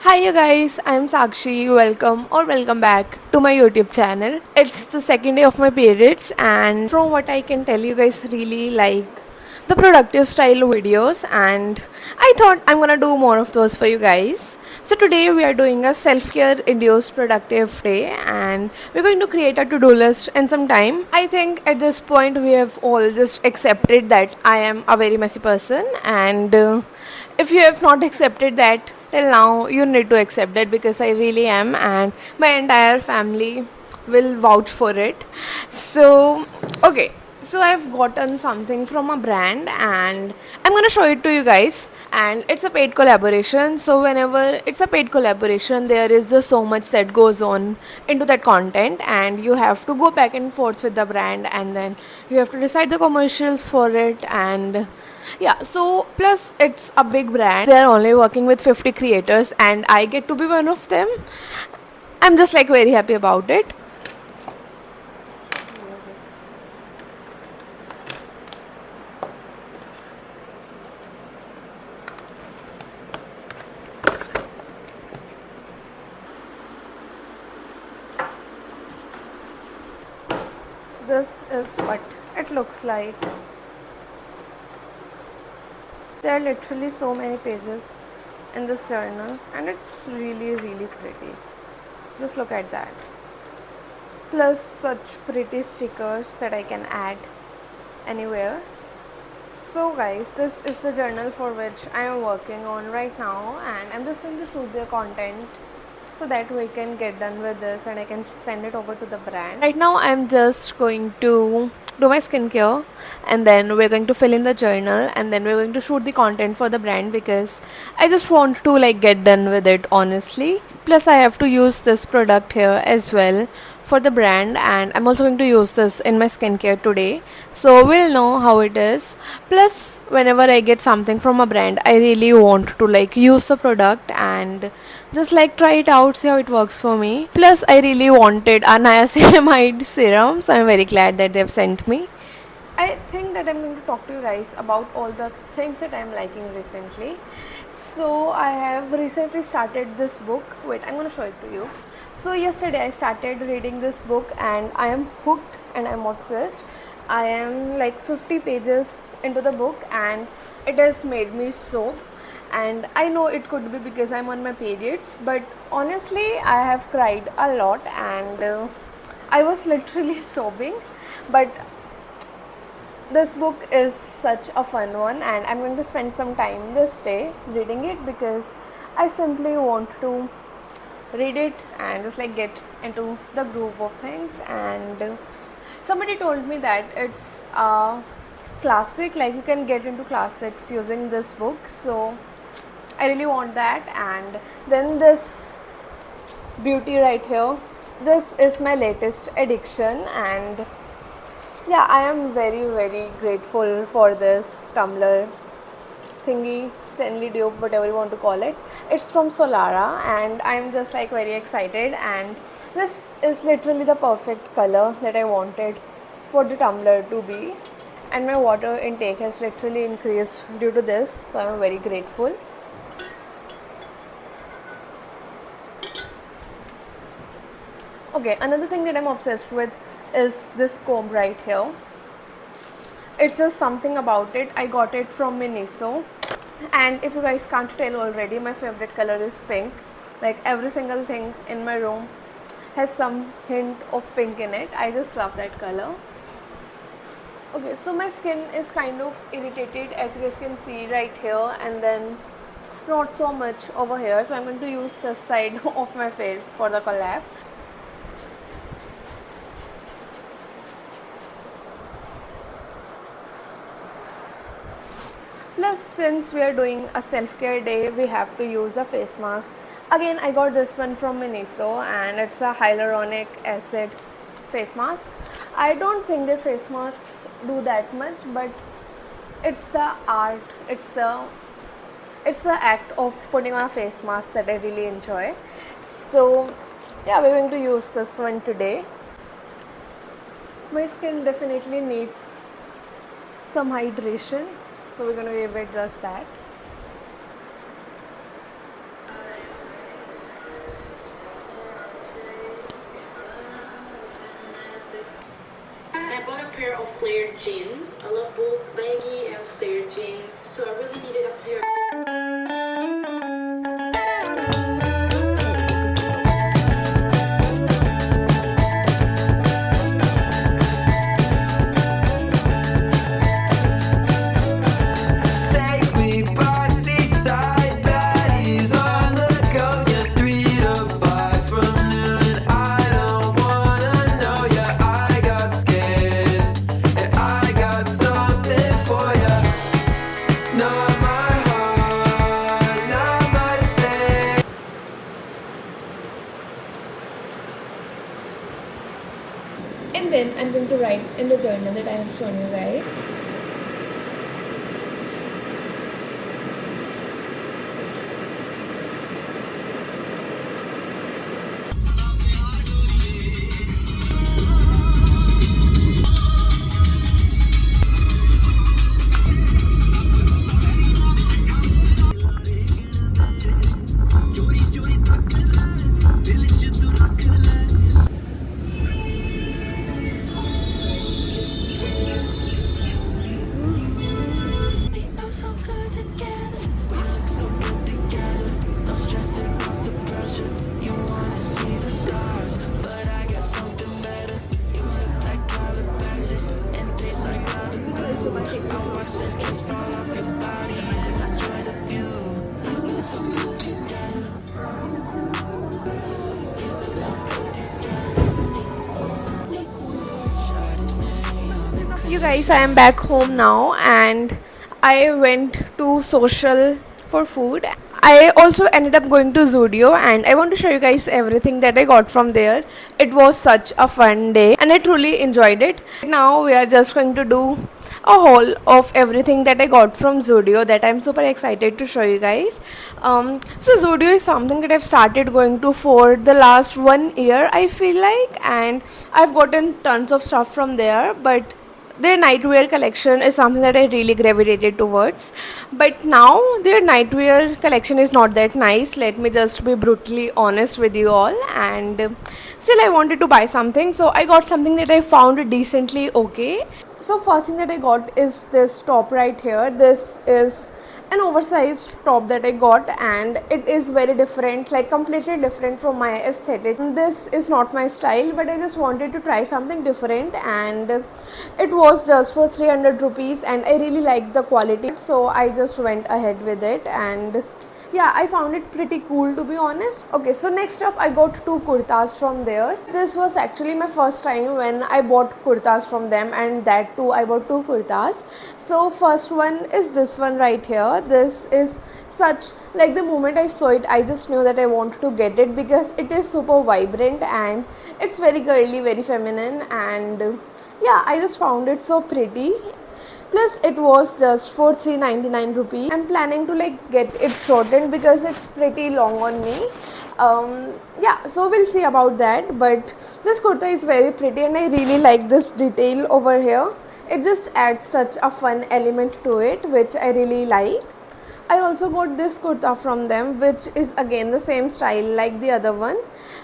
Hi you guys, I'm Sakshi. Welcome back to my YouTube channel. It's the second day of my periods, and from what I can tell, you guys really like the productive style videos, and I thought I'm gonna do more of those for you guys. So today we are doing a self-care induced productive day, and we're going to create a to-do list in some time. I think at this point we have all just accepted that I am a very messy person, and if you have not accepted that till now, you need to accept that because I really am, and my entire family will vouch for it. So, okay, so I've gotten something from a brand, and I'm gonna show it to you guys. And it's a paid collaboration, so whenever it's a paid collaboration, there is just so much that goes on into that content, and you have to go back and forth with the brand, and then you have to decide the commercials for it. And yeah, so plus it's a big brand. They're only working with 50 creators, and I get to be one of them. I'm just like very happy about it. This is what it looks like. There are literally so many pages in this journal, and it's really pretty. Just look at that. Plus, such pretty stickers that I can add anywhere. So guys, this is the journal for which I am working on right now, and I'm just going to shoot the content so that we can get done with this and I can send it over to the brand. Right now I'm just going to do my skincare, and then we're going to fill in the journal, and then we're going to shoot the content for the brand because I just want to like get done with it honestly. Plus I have to use this product here as well for the brand, and I'm also going to use this in my skincare today, so we'll know how it is. Plus whenever I get something from a brand, I really want to like use the product and just like try it out, see how it works for me. Plus I really wanted a niacinamide serum, so I'm very glad that they've sent me. I think that I'm going to talk to you guys about all the things that I'm liking recently. So I have recently started this book. Wait, I'm going to show it to you. So yesterday I started reading this book, and I am hooked and I'm obsessed. I am like 50 pages into the book, and it has made me sob. And I know it could be because I'm on my periods, but honestly I have cried a lot, and I was literally sobbing. But this book is such a fun one, and I'm going to spend some time this day reading it because I simply want to read it and just like get into the groove of things. And somebody told me that it's a classic, like you can get into classics using this book, so I really want that. And then this beauty right here, this is my latest addiction, and yeah, I am very grateful for this tumbler thingy, Stanley Duke, whatever you want to call it. It's from Solara, and I'm just like very excited, and this is literally the perfect color that I wanted for the tumbler to be. And my water intake has literally increased due to this, so I'm very grateful. Okay, another thing that I'm obsessed with is this comb right here. It's just something about it. I got it from Miniso, and if you guys can't tell already, my favorite color is pink. Like every single thing in my room has some hint of pink in it. I just love that color. Okay, so my skin is kind of irritated, as you guys can see right here, and then not so much over here, so I'm going to use this side of my face for the collab. Plus, since we are doing a self-care day, we have to use a face mask. Again, I got this one from Miniso, and it's a hyaluronic acid face mask. I don't think that face masks do that much, but it's the art, it's the act of putting on a face mask that I really enjoy. So yeah, we're going to use this one today. My skin definitely needs some hydration, so we're going to give it just that. pair of flared jeans. I love both baggy and flared jeans, so I really needed a pair. Take me by seaside, baddies on the go. You're 3 to 5 from noon. I don't wanna know ya. I got scared, and I got something for ya. Not my heart, not my space. And then I'm going to write in the journal that I have shown you guys. You guys, I am back home now and I went to social for food. I also ended up going to Zudio and I want to show you guys everything that I got from there. It was such a fun day and I truly enjoyed it. Now we are just going to do a haul of everything that I got from Zudio that I'm super excited to show you guys. So Zudio is something that I've started going to for the last 1 year, I feel like, and I've gotten tons of stuff from there, but their nightwear collection is something that I really gravitated towards. But now their nightwear collection is not that nice. Let me just be brutally honest with you all. And still, I wanted to buy something, so I got something that I found decently okay. So first thing that I got is this top right here. This is an oversized top that I got and it is very different, like completely different from my aesthetic. This is not my style, but I just wanted to try something different and it was just for 300 rupees and I really liked the quality, so I just went ahead with it. And yeah, I found it pretty cool, to be honest. Okay, so next up I got two kurtas from there. This was actually my first time when I bought kurtas from them, and that too I bought two kurtas. So first one is this one right here. This is such, like, the moment I saw it I just knew that I wanted to get it because it is super vibrant and it's very girly, very feminine, and yeah, I just found it so pretty. Plus it was just for 399 rupees. I'm planning to like get it shortened because it's pretty long on me. Yeah, so we'll see about that, but this kurta is very pretty and I really like this detail over here. It just adds such a fun element to it, which I really like. I also got this kurta from them, which is again the same style like the other one,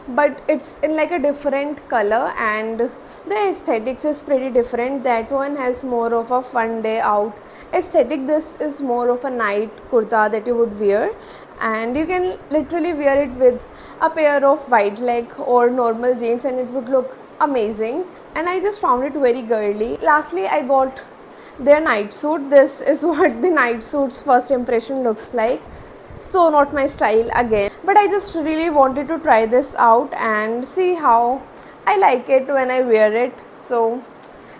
but it's in like a different color and the aesthetics is pretty different. That one has more of a fun day out aesthetic. This is more of a night kurta that you would wear, and you can literally wear it with a pair of white leg or normal jeans and it would look amazing, and I just found it very girly. Lastly, I got their night suit. This is what the night suit's first impression looks like. So not my style again, but I just really wanted to try this out and see how I like it when I wear it. So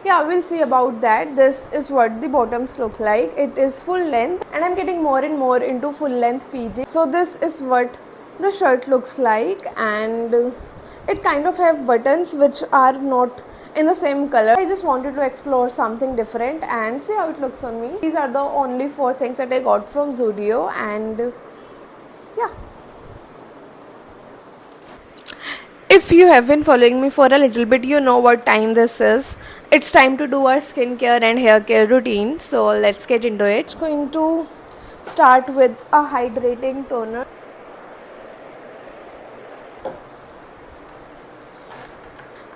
yeah, we'll see about that. This is what the bottoms look like. It is full length and I'm getting more and more into full length PG. So this is what the shirt looks like, and it kind of have buttons which are not in the same color. I just wanted to explore something different and see how it looks on me. These are the only 4 things that I got from Zudio, and yeah. If you have been following me for a little bit, you know what time this is. It's time to do our skincare and hair care routine. So let's get into it. It's going to start with a hydrating toner.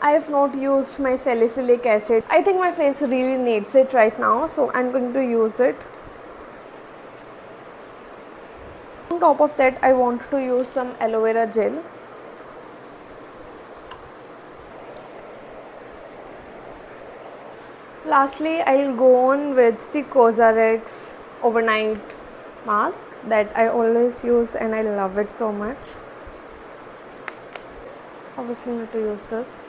I have not used my salicylic acid. I think my face really needs it right now, so I'm going to use it. On top of that, I want to use some aloe vera gel. Lastly, I'll go on with the Cosrx overnight mask that I always use and I love it so much. Obviously need to use this.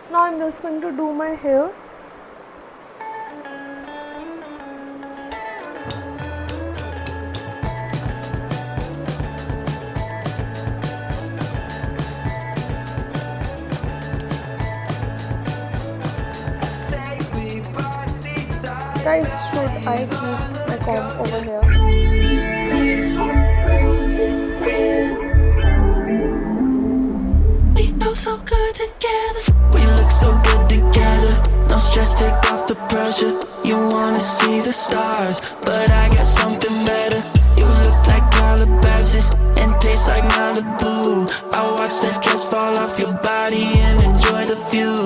Now I'm just going to do my hair. Guys, should I keep my comb over here? We go so good together. We look so good together. No stress, take off the pressure. You wanna see the stars, but I got something better. You look like Calabasas and taste like Malibu. I watch that dress fall off your body and enjoy the view.